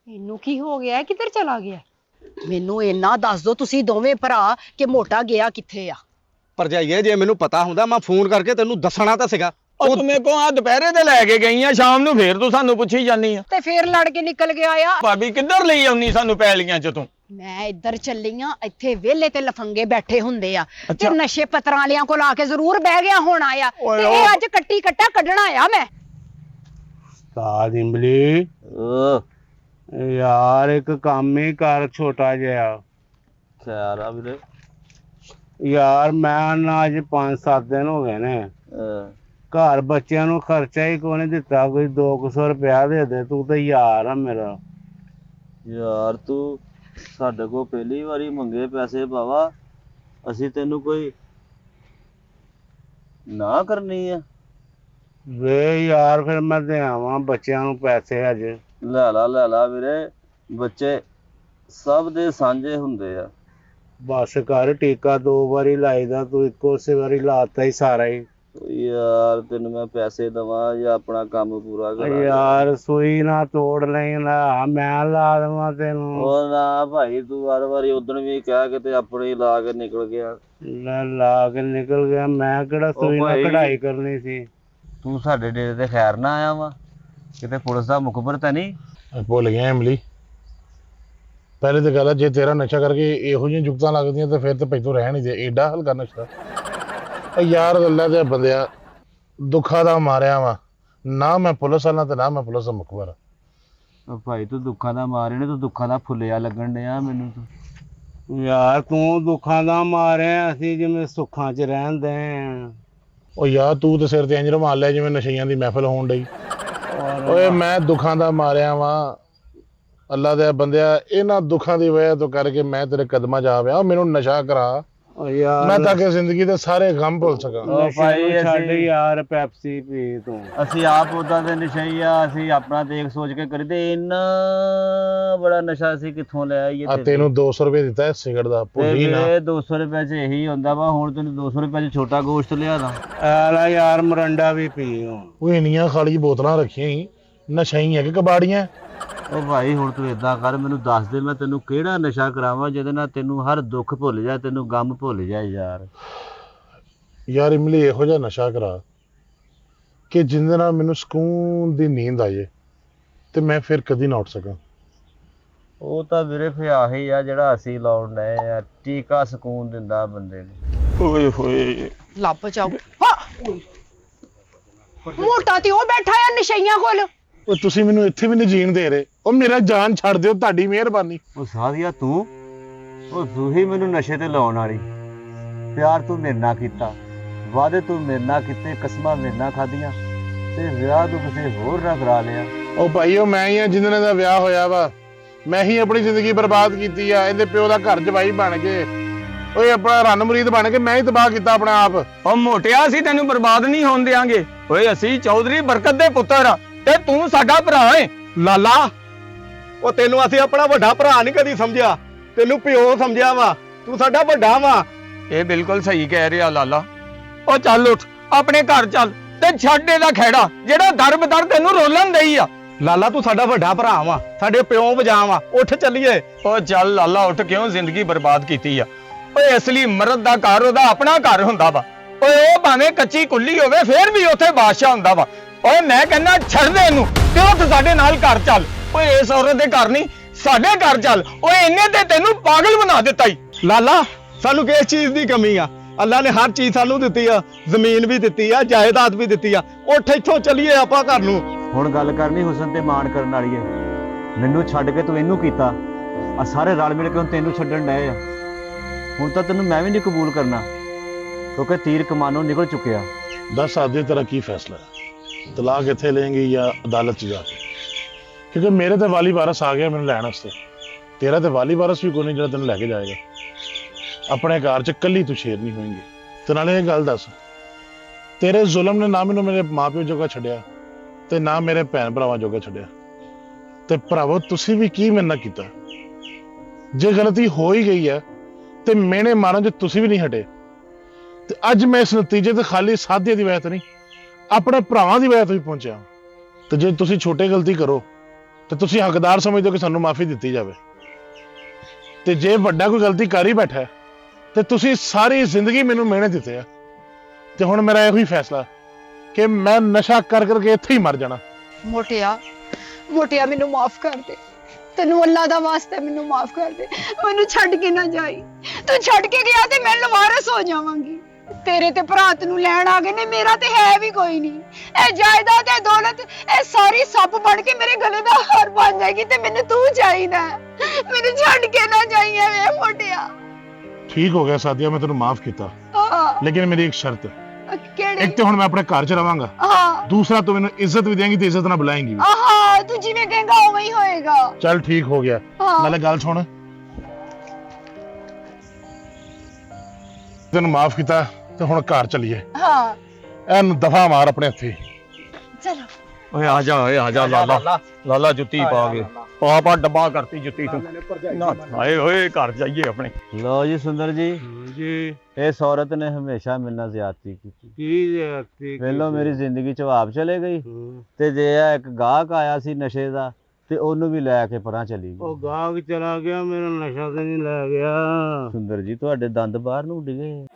ਇਹਨੂੰ ਕੀ ਹੋ ਗਿਆ? ਕਿੱਧਰ ਚਲਾ ਗਿਆ? ਮੈਨੂੰ ਇੰਨਾ ਦੱਸ ਦੋ ਤੁਸੀਂ ਦੋਵੇਂ ਭਰਾ ਕਿ ਮੋਟਾ ਗਿਆ ਕਿੱਥੇ ਆ? ਭਰਜਾਈਏ ਜੇ ਮੈਨੂੰ ਪਤਾ ਹੁੰਦਾ ਮੈਂ ਫੋਨ ਕਰਕੇ ਤੈਨੂੰ ਦੱਸਣਾ ਤਾਂ ਸੀਗਾ। ਉਹ ਤੂੰ ਮੇਰੇ ਕੋਲ ਆ ਦੁਪਹਿਰੇ ਤੇ ਲੈ ਕੇ ਗਈ ਆ, ਸ਼ਾਮ ਨੂੰ ਫੇਰ ਤੂੰ ਸਾਨੂੰ ਪੁੱਛੀ ਜਾਨੀ ਆ। ਤੇ ਫੇਰ ਲੜ ਕੇ ਨਿਕਲ ਗਿਆ ਆ। ਭਾਬੀ ਕਿੱਧਰ ਲਈ ਆਉਣੀ ਸਾਨੂੰ ਪੈਲੀਆਂ 'ਚ ਤੂੰ? ਮੈਂ ਇੱਧਰ ਚੱਲੀ ਆ, ਇੱਥੇ ਵਿਹਲੇ ਤੇ ਲਫੰਗੇ ਬੈਠੇ ਹੁੰਦੇ ਆ ਤੇ ਅੱਛਾ। ਨਸ਼ੇ ਪੱਤਰਾਂ ਵਾਲਿਆਂ ਕੋਲ ਆ ਕੇ ਜ਼ਰੂਰ ਬਹਿ ਗਿਆ ਹੋਣਾ ਆ। ਓਏ ਤੇ ਇਹ ਅੱਜ ਕੱਟੀ ਕੱਟਾ ਕੱਢਣਾ ਆ ਮੈਂ। ਸਾਜ ਇੰਬਲੀ ਯਾਰ, ਇੱਕ ਕੰਮ ਹੀ ਕਰ ਛੋਟਾ ਜਿਹਾ। ਖੈਰ ਆ ਵੀਰੇ। ਯਾਰ ਮੈਂ ਨਾ ਅੱਜ 5-7 ਦਿਨ ਹੋ ਗਏ ਨੇ, ਘਰ ਬੱਚਿਆਂ ਨੂੰ ਖਰਚਾ ਹੀ ਕੋਈ ਨਹੀਂ ਦਿੱਤਾ। ਕੋਈ 200 ਰੁਪਇਆ ਦੇ ਦੇ, ਤੂੰ ਤੇ ਯਾਰ ਆ ਮੇਰਾ। ਯਾਰ ਤੂੰ ਸਾਡੇ ਕੋਲ ਪਹਿਲੀ ਵਾਰੀ ਮੰਗੇ ਪੈਸੇ ਬਾਵਾ, ਅਸੀਂ ਤੈਨੂੰ ਕੋਈ ਨਾ ਕਰਨੀ ਆ? ਵੇ ਯਾਰ ਫਿਰ ਮੈਂ ਤੇ ਆਵਾਂ ਬੱਚਿਆਂ ਨੂੰ ਪੈਸੇ ਅੱਜ। ਲੈ ਲਾ ਵੀਰੇ, ਬੱਚੇ ਸਭ ਦੇ ਸਾਂਝੇ ਹੁੰਦੇ ਆ। ਬਸ ਕਰ, ਟੀਕਾ 2 ਵਾਰੀ ਲਾਈਦਾ, ਤੂੰ ਇੱਕੋ ਉਸੇ ਵਾਰੀ ਲਾਤਾ ਹੀ ਸਾਰਾ ਹੀ। ਯਾਰ ਤੈਨੂੰ ਮੈਂ ਪੈਸੇ ਦਵਾਂ ਜਾਂ ਆਪਣਾ ਕੰਮ ਪੂਰਾ ਕਰਾਂ? ਯਾਰ ਸੂਈ ਨਾ ਤੋੜ ਲਈ ਨਾ, ਮੈਂ ਲਾ ਦੇਵਾਂ ਤੈਨੂੰ। ਉਹ ਨਾ ਭਾਈ, ਤੂੰ ਵਾਰ ਉਦਣ ਵੀ ਕਹਿ ਕੇ ਤੇ ਆਪਣੇ ਲਾ ਕੇ ਨਿਕਲ ਗਿਆ। ਲੈ ਲਾ ਕੇ ਨਿਕਲ ਗਿਆ, ਮੈਂ ਕਿਹੜਾ ਸੂਈ ਨਾਲ ਭਾਈ। ਕਢਾਈ ਕਰਨੀ ਸੀ। ਤੂੰ ਸਾਡੇ ਡੇਰੇ ਤੇ ਖੈਰ ਨਾ ਆਇਆ ਵਾ? ਕਿਤੇ ਪੁਲਿਸ ਦਾ ਮੁਖਬਰ ਤਾਂ ਨਹੀਂ? ਭੁੱਲ ਗਿਆ ਇਮਲੀ, ਪਹਿਲੇ ਤਾਂ ਗੱਲ ਆ, ਜੇ ਤੇਰਾ ਨਸ਼ਾ ਕਰਕੇ ਇਹੋ ਜਿਹੀਆਂ ਜੁਗਤਾਂ ਲੱਗਦੀਆਂ ਤੇ ਫਿਰ ਤਾਂ ਪੈਤੋਂ ਰਹਿ ਨਹੀਂ ਦੇ। ਏਡਾ ਹਲਕਾ ਨਸ਼ਾ ਯਾਰ, ਅੱਲਾ ਦੇ ਬੰਦਿਆ, ਦੁੱਖਾਂ ਦਾ ਮਾਰਿਆ ਵਾ ਨਾ। ਮੈਂ ਪੁਲਿਸ ਵਾਲਾ ਤੇ ਨਾ ਮੈਂ ਪੁਲਿਸ ਦਾ ਮੁਖਬਰ। ਉਹ ਭਾਈ ਤੂੰ ਦੁੱਖਾਂ ਦਾ ਮਾਰੇ ਨੇ, ਤੂੰ ਦੁੱਖਾਂ ਦਾ ਫੁੱਲਿਆ ਲੱਗਣ ਡਿਆ ਮੈਨੂੰ ਤੂੰ। ਯਾਰ ਤੂੰ ਦੁੱਖਾਂ ਦਾ ਮਾਰਿਆ, ਅਸੀਂ ਜਿਵੇਂ ਸੁੱਖਾਂ 'ਚ ਰਹਿੰਦੇ ਆਂ। ਉਹ ਯਾਰ ਤੂੰ ਤੇ ਸਿਰ ਤੇ ਇੰਜ ਰੁਮਾਲ ਲਿਆ ਜਿਵੇਂ ਨਸ਼ਈਆਂ ਦੀ ਮਹਿਫਲ ਹੋਣ ਡਈ। ਓਏ ਮੈਂ ਦੁੱਖਾਂ ਦਾ ਮਾਰਿਆ ਵਾਂ, ਅੱਲਾ ਦੇ ਬੰਦਿਆ, ਇਹਨਾਂ ਦੁੱਖਾਂ ਦੀ ਵਜ੍ਹਾ ਤੋਂ ਕਰਕੇ ਮੈਂ ਤੇਰੇ ਕਦਮਾਂ 'ਚ ਆ ਪਿਆ। ਮੈਨੂੰ ਨਸ਼ਾ ਕਰਾ, ਓ ਯਾਰ ਮੈਂ ਤਾਂ ਕਿ ਜ਼ਿੰਦਗੀ ਦੇ ਸਾਰੇ ਗਮ ਭੁੱਲ ਸਕਾਂ। ਭਾਈ ਭਾਈ ਛੱਡ ਅਸੀਂ- ਯਾਰ, ਪੈਪਸੀ ਪੀ ਤੂੰ। ਅਸੀਂ ਆਪ ਉਦਾਂ ਦੇ ਨਸ਼ਈ ਆ, ਅਸੀਂ ਆਪਣਾ ਦੇਖ ਸੋਚ ਕੇ ਕਰੀਦੇ। ਇੰਨਾ ਬੜਾ ਨਸ਼ਾ ਅਸੀਂ ਕਿੱਥੋਂ ਲੈ ਆਈਏ? ਆ ਤੈਨੂੰ 200 ਰੁਪਏ ਦਿੱਤਾ ਹੈ ਸਿਗਰਟ ਦਾ, ਭੁੱਲੀ ਨਾ। 200 ਰੁਪਏ ਚ ਇਹੀ ਹੁੰਦਾ ਵਾ। ਹੁਣ ਤੈਨੂੰ 200 ਰੁਪਏ ਚ ਛੋਟਾ ਗੋਸ਼ਤ ਲਿਆ ਦਾ। ਐਲਾ ਯਾਰ ਮਰੰਡਾ ਵੀ ਪੀ ਹੁਣ। ਉਹ ਇੰਨੀਆਂ ਖਾਲੀ ਬੋਤਲਾਂ ਰੱਖੀਆਂ ਹੀ, ਨਸ਼ਈ ਹੈ ਕਿ ਕਬਾੜੀਆਂ? ਉਹ ਭਾਈ ਹੁਣ ਤੂੰ ਏਦਾਂ ਕਰ, ਮੈਨੂੰ ਦੱਸ ਦੇ, ਮੈਂ ਤੈਨੂੰ ਕਿਹੜਾ ਨਸ਼ਾ ਕਰਾਵਾਂ ਜਿਹਦੇ ਨਾਲ ਤੈਨੂੰ ਹਰ ਦੁੱਖ ਭੁੱਲ ਜਾ, ਤੈਨੂੰ ਗਮ ਭੁੱਲ ਜਾ ਯਾਰ। ਯਾਰ ਇਮਲੀ, ਇਹੋ ਜਿਹਾ ਨਸ਼ਾ ਕਰਾ ਕਿ ਜਿੰਦੇ ਨਾਲ ਮੈਨੂੰ ਸਕੂਨ ਦੀ ਨੀਂਦ ਆ ਜਾਏ ਤੇ ਮੈਂ ਫਿਰ ਕਦੀ ਨਾ ਉੱਠ ਸਕਾਂ। ਉਹ ਤਾਂ ਵੀਰੇ ਫਿਰ ਆਹੀ ਆ ਜਿਹੜਾ ਅਸੀਂ ਲਾਉਣ ਡਏ ਆ। ਟੀਕਾ ਸਕੂਨ ਦਿੰਦਾ ਬੰਦੇ ਨੂੰ। ਓਏ ਹੋਏ, ਲੱਭ ਜਾਓ। ਮੋਟਾ ਤੇ ਉਹ ਬੈਠਾ ਆ ਨਸ਼ਈਆਂ ਕੋਲ। ਉਹ ਤੁਸੀਂ ਮੈਨੂੰ ਇੱਥੇ ਵੀ ਨਹੀਂ ਜੀਣ ਦੇ ਰਹੇ। ਉਹ ਮੇਰਾ ਜਾਨ ਛੱਡ ਦਿਓ, ਤੁਹਾਡੀ ਮਿਹਰਬਾਨੀ। ਉਹ ਸਾਧੀਆ ਤੂੰ ਹੀ ਮੈਨੂੰ ਨਸ਼ੇ ਤੇ ਲਾਉਣ ਵਾਲੀ। ਪਿਆਰ ਤੂੰ ਮੇਰੇ ਨਾਲ ਕੀਤਾ, ਵਾਅਦੇ ਤੂੰ ਮੇਰੇ ਨਾਲ ਕੀਤੇ, ਕਸਮਾਂ ਮੇਰੇ ਨਾਲ ਖਾਧੀਆਂ, ਤੇ ਵਿਆਹ ਤੂੰ ਕਿਸੇ ਹੋਰ ਨਾਲ ਕਰਾ ਲਿਆ। ਉਹ ਭਾਈ, ਉਹ ਮੈਂ ਹੀ ਆ ਜਿਹਨਾਂ ਦਾ ਵਿਆਹ ਹੋਇਆ ਵਾ। ਮੈਂ ਹੀ ਆਪਣੀ ਜ਼ਿੰਦਗੀ ਬਰਬਾਦ ਕੀਤੀ ਆ। ਇਹਦੇ ਪਿਓ ਦਾ ਘਰ ਜਵਾਈ ਬਣ ਕੇ, ਓਏ ਆਪਣਾ ਰੰਨ ਮੁਰੀਦ ਬਣ ਕੇ ਮੈਂ ਹੀ ਤਬਾਹ ਕੀਤਾ ਆਪਣਾ ਆਪ। ਉਹ ਮੋਟਿਆ, ਅਸੀਂ ਤੈਨੂੰ ਬਰਬਾਦ ਨਹੀਂ ਹੋਣ ਦਿਆਂਗੇ। ਓਏ ਅਸੀਂ ਚੌਧਰੀ ਬਰਕਤ ਦੇ ਪੁੱਤਰ ਆ ਤੇ ਤੂੰ ਸਾਡਾ ਭਰਾ ਏ। ਲਾਲਾ, ਉਹ ਤੈਨੂੰ ਅਸੀਂ ਆਪਣਾ ਵੱਡਾ ਭਰਾ ਨਹੀਂ ਕਦੀ ਸਮਝਿਆ, ਤੈਨੂੰ ਪਿਓ ਸਮਝਿਆ ਵਾ। ਤੂੰ ਸਾਡਾ ਵੱਡਾ ਵਾ। ਇਹ ਬਿਲਕੁਲ ਸਹੀ ਕਹਿ ਰਿਹਾ ਲਾਲਾ। ਉਹ ਚੱਲ ਉੱਠ, ਆਪਣੇ ਘਰ ਚੱਲ ਤੇ ਛੱਡ ਇਹਦਾ ਖਹਿੜਾ ਜਿਹੜਾ ਦਰ ਬਦਰ ਤੈਨੂੰ ਰੋਲਣ ਦਈ ਆ। ਲਾਲਾ, ਤੂੰ ਸਾਡਾ ਵੱਡਾ ਭਰਾ ਵਾ, ਸਾਡੇ ਪਿਓ ਵਜਾ ਵਾ। ਉੱਠ ਚੱਲੀਏ। ਉਹ ਚੱਲ ਲਾਲਾ ਉੱਠ, ਕਿਉਂ ਜ਼ਿੰਦਗੀ ਬਰਬਾਦ ਕੀਤੀ ਆ? ਓਏ ਅਸਲੀ ਮਰਦ ਦਾ ਘਰ ਉਹਦਾ ਆਪਣਾ ਘਰ ਹੁੰਦਾ ਵਾ। ਓਏ ਉਹ ਭਾਵੇਂ ਕੱਚੀ ਕੁੱਲੀ ਹੋਵੇ ਫੇਰ ਵੀ ਉੱਥੇ ਬਾਦਸ਼ਾਹ ਹੁੰਦਾ ਵਾ। ਓਏ ਮੈਂ ਕਹਿੰਦਾ ਛੱਡ ਦੇ ਇਹਨੂੰ ਤੇ ਉੱਠ ਸਾਡੇ ਨਾਲ ਘਰ ਚੱਲ। ਓਏ ਇਸ ਔਰਤ ਦੇ ਘਰ ਨਹੀਂ, ਸਾਡੇ ਘਰ ਚੱਲ। ਓਏ ਇਹਨੇ ਤੇ ਤੈਨੂੰ ਪਾਗਲ ਬਣਾ ਦਿੱਤਾ ਈ। ਲਾਲਾ, ਸਾਨੂੰ ਕਿਸ ਚੀਜ਼ ਦੀ ਕਮੀ ਆ? ਅੱਲਾ ਨੇ ਹਰ ਚੀਜ਼ ਸਾਨੂੰ ਦਿੱਤੀ ਆ, ਜ਼ਮੀਨ ਵੀ ਦਿੱਤੀ ਆ, ਜਾਇਦਾਦ ਵੀ ਦਿੱਤੀ ਆ। ਉੱਠ ਇੱਥੋਂ ਚੱਲੀਏ ਆਪਾਂ ਘਰ ਨੂੰ। ਹੁਣ ਗੱਲ ਕਰਨੀ ਹੁਸਨ ਤੇ ਮਾਣ ਕਰਨ ਵਾਲੀ ਹੈ। ਮੈਨੂੰ ਛੱਡ ਕੇ ਤੂੰ ਇਹਨੂੰ ਕੀਤਾ, ਆ ਸਾਰੇ ਰਲ ਮਿਲ ਕੇ ਹੁਣ ਤੈਨੂੰ ਛੱਡਣ ਡਏ ਆ। ਹੁਣ ਤਾਂ ਤੈਨੂੰ ਮੈਂ ਵੀ ਨਹੀਂ ਕਬੂਲ ਕਰਨਾ, ਕਿਉਂਕਿ ਤੀਰ ਕਮਾਨੋਂ ਨਿਕਲ ਚੁੱਕਿਆ। ਦੱਸ ਸਾਦੇ ਤੇਰਾ ਕੀ ਫੈਸਲਾ ਹੈ? ਤਲਾਕ ਇੱਥੇ ਲਏਂਗੀ ਜਾਂ ਅਦਾਲਤ 'ਚ ਜਾ ਕੇ? ਕਿਉਂਕਿ ਮੇਰੇ ਤੇ ਵਾਲੀ ਵਾਰਸ ਆ ਗਿਆ ਮੈਨੂੰ ਲੈਣ ਵਾਸਤੇ। ਤੇਰਾ ਤੇ ਵਾਲੀ ਵਾਰਸ ਵੀ ਕੋਈ ਨਹੀਂ ਜਿਹੜਾ ਤੈਨੂੰ ਲੈ ਕੇ ਜਾਏਗਾ। ਆਪਣੇ ਘਰ 'ਚ ਇਕੱਲੀ ਤੂੰ ਸ਼ੇਰ ਨਹੀਂ ਹੋਏਂਗੀ। ਤੇ ਨਾਲੇ ਇਹ ਗੱਲ ਦੱਸ, ਤੇਰੇ ਜ਼ੁਲਮ ਨੇ ਨਾ ਮੈਨੂੰ ਮੇਰੇ ਮਾਪਿਓ ਜੋਗਾ ਛੱਡਿਆ ਤੇ ਨਾ ਮੇਰੇ ਭੈਣ ਭਰਾਵਾਂ ਜੋਗਾ ਛੱਡਿਆ। ਤੇ ਭਰਾਵੋ, ਤੁਸੀਂ ਵੀ ਕੀ ਮੇਰੇ ਨਾਲ ਕੀਤਾ? ਜੇ ਗਲਤੀ ਹੋ ਹੀ ਗਈ ਹੈ ਤੇ ਮੇਨੇ ਮਾਰਨ 'ਚ ਤੁਸੀਂ ਵੀ ਨਹੀਂ ਹਟੇ। ਤੇ ਅੱਜ ਮੈਂ ਇਸ ਨਤੀਜੇ ਤੇ ਖਾਲੀ ਸਾਧੇ ਦੀ ਵਜ੍ਹਾ ਤੋਂ ਨਹੀਂ, ਆਪਣੇ ਭਰਾਵਾਂ ਦੀ ਵਜ੍ਹਾ ਤੋਂ ਹੀ ਪਹੁੰਚਿਆ। ਤੇ ਜੇ ਤੁਸੀਂ ਛੋਟੇ ਗਲਤੀ ਕਰੋ ਤੇ ਤੁਸੀਂ ਹੱਕਦਾਰ ਸਮਝਦੇ ਹੋ ਕਿ ਸਾਨੂੰ ਮਾਫੀ ਦਿੱਤੀ ਜਾਵੇ, ਤੇ ਜੇ ਵੱਡਾ ਕੋਈ ਗਲਤੀ ਕਰ ਹੀ ਬੈਠਾ ਤੇ ਤੁਸੀਂ ਸਾਰੀ ਜ਼ਿੰਦਗੀ ਮੈਨੂੰ ਮਿਹਨਤ ਦਿੱਤੇ ਆ। ਤੇ ਹੁਣ ਮੇਰਾ ਇਹੋ ਹੀ ਫੈਸਲਾ ਕਿ ਮੈਂ ਨਸ਼ਾ ਕਰ ਕਰਕੇ ਇੱਥੇ ਹੀ ਮਰ ਜਾਣਾ। ਮੋਟਿਆ ਮੈਨੂੰ ਮਾਫ ਕਰ ਦੇ। ਤੈਨੂੰ ਅੱਲਾ ਦਾ ਵਾਸਤਾ ਮੈਨੂੰ ਮਾਫ ਕਰ ਦੇ। ਮੈਨੂੰ ਛੱਡ ਕੇ ਨਾ ਜਾਈ। ਤੂੰ ਛੱਡ ਕੇ ਗਿਆ ਤੇ ਮੈਂ ਲਵਾਰਸ ਹੋ ਜਾਵਾਂਗੀ। ਤੇਰੇ ਤੇ ਭਰਾ ਤੈਨੂੰ ਲੈਣ ਆ ਗਏ ਨੇ, ਮੇਰਾ ਤੇ ਹੈ ਵੀ ਕੋਈ ਨਹੀਂ। ਇਹ ਜਾਇਦਾਦ, ਇਹ ਦੌਲਤ, ਇਹ ਸਾਰੀ ਸੱਪ ਬਣ ਕੇ ਮੇਰੇ ਗਲੇ ਦਾ ਹਾਰ ਬਣ ਜਾਏਗੀ ਤੇ ਮੈਨੂੰ ਤੂੰ ਚਾਹੀਦਾ। ਮੈਨੂੰ ਛੱਡ ਕੇ ਨਾ ਜਾਈ ਐਵੇਂ ਮੋਟਿਆ। ਠੀਕ ਹੋ ਗਿਆ ਸਾਦੀਆ, ਮੈਂ ਤੈਨੂੰ ਮਾਫ ਕੀਤਾ, ਹਾਂ, ਲੇਕਿਨ ਮੇਰੀ ਇੱਕ ਸ਼ਰਤ ਹੈ। ਕਿਹੜੀ? ਇੱਕ ਤੇ ਹੁਣ ਮੈਂ ਆਪਣੇ ਘਰ 'ਚ ਰਵਾਂਗਾ, ਹਾਂ ਦੂਸਰਾ ਤੂੰ ਮੈਨੂੰ ਇੱਜ਼ਤ ਵੀ ਦੇਂਗੀ ਤੇ ਇੱਜ਼ਤ ਨਾਲ ਬੁਲਾਏਂਗੀ ਵੀ। ਹਾਂ, ਤੂੰ ਜਿਵੇਂ ਕਹੇਗਾ ਉਵੇਂ ਹੀ ਹੋਏਗਾ। ਚੱਲ ਠੀਕ ਹੋ ਗਿਆ। ਹਾਂ। ਨਾਲੇ ਗੱਲ ਸੁਣ, ਤੈਨੂੰ ਮਾਫ ਕੀਤਾ ਤੇ ਹੁਣ ਘਰ ਚੱਲੀਏ। ਹਾਂ, ਇਹਨੂੰ ਦਫਾ ਮਾਰ ਆਪਣੇ ਹੱਥੀ। ਚਲੋ ਓਏ ਆ ਜਾ ਲਾਲਾ ਲਾਲਾ ਜੁੱਤੀ ਪਾ ਕੇ ਪਾ ਡੱਬਾ ਕਰਤੀ ਜੁੱਤੀ ਤੂੰ ਨਾ ਹਾਏ ਓਏ ਘਰ ਜਾਈਏ ਆਪਣੇ। ਲਓ ਜੀ ਸੁੰਦਰ ਜੀ, ਜੀ ਇਸ ਔਰਤ ਨੇ ਹਮੇਸ਼ਾ ਮੇਰੇ ਨਾਲ ਜ਼ਿਆਦਤੀ ਕੀਤੀ। ਕੀ ਜਾਤੀ ਪਹਿਲਾਂ ਮੇਰੀ ਜ਼ਿੰਦਗੀ ਚ ਆਪ ਚਲੇ ਗਈ, ਤੇ ਜੇ ਇਹ ਇੱਕ ਗਾਹਕ ਆਇਆ ਸੀ ਨਸ਼ੇ ਦਾ ਤੇ ਉਹਨੂੰ ਵੀ ਲੈ ਕੇ ਪਰਾਂ ਚਲੀ ਗਈ। ਉਹ ਗਾਹਕ ਚਲਾ ਗਿਆ, ਮੇਰਾ ਨਸ਼ਾ ਤੇ ਨਹੀਂ ਲੈ ਗਿਆ। ਸੁੰਦਰ ਜੀ ਤੁਹਾਡੇ ਦੰਦ ਬਾਹਰ ਨੂੰ ਉੱਡ ਗਏ।